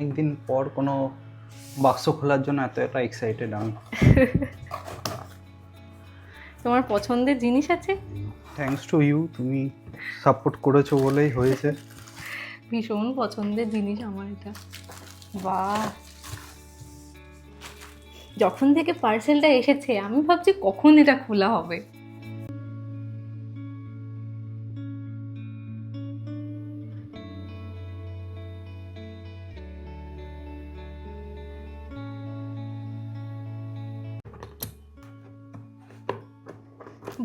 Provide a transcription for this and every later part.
একদিন পর কোনো বাক্স খোলার জন্য এতটা এক্সাইটেড আমি। তোমার পছন্দের জিনিস আছে? থ্যাঙ্কস টু ইউ, তুমি সাপোর্ট করেছো বলেই হয়েছে। ভীষণ পছন্দের জিনিস আমার এটা। বাহ, যখন থেকে পার্সেলটা এসেছে আমি ভাবছি কখন এটা খোলা হবে।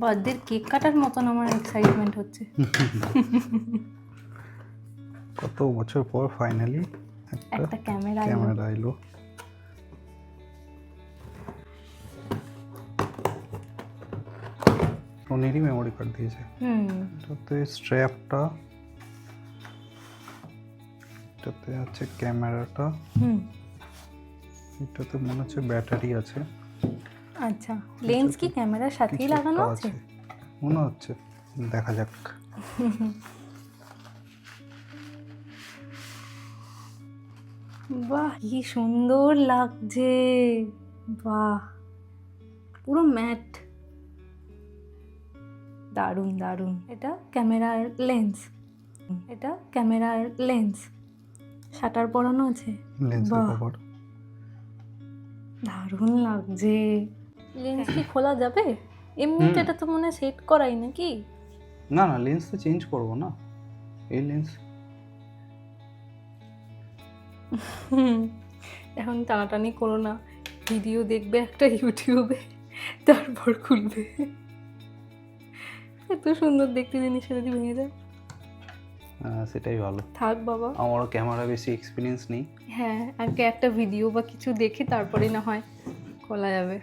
বার্থডের কেক কাটার মতন আমার এক্সাইটমেন্ট হচ্ছে। কত বছর পর ফাইনালি একটা ক্যামেরা ক্যামেরা এলো। সোনিরই মেমোরি কার্ড দিয়েছে। এটাতে স্ট্র্যাপটা, এটাতে আছে ক্যামেরাটা, এটাতে মনে হচ্ছে ব্যাটারি আছে। আচ্ছা, লেন্স কি ক্যামেরার সাথেই কিছু লাগানো একটা আছে? মনে হচ্ছে, দেখা যাক। বাহ, কি সুন্দর লাগছে। বাহ, পুরো ম্যাট, দারুণ দারুণ। এটা ক্যামেরার লেন্স, এটা ক্যামেরার লেন্স, শাটার পরানো আছে। লেন্সের বাহ, কভার। দারুণ লাগছে। লেন্স কি খোলা যাবে? এমনিতে এটা তো মনে হয় সেট করাই নাকি? না না, লেন্স তো চেঞ্জ করবো না, এই লেন্স। এখন টানাটানি করো না, ভিডিও দেখবে একটা ইউটিউবে, তারপর খুলবে। এত সুন্দর দেখতে জিনিসটা যদি ভেঙে যায়। সেটাই ভালো। থাক বাবা, আমারও ক্যামেরা বেশি এক্সপিরিয়েন্স নেই। হ্যাঁ, আগে একটা ভিডিও বা কিছু দেখে তারপরে না হয় খোলা যাবে।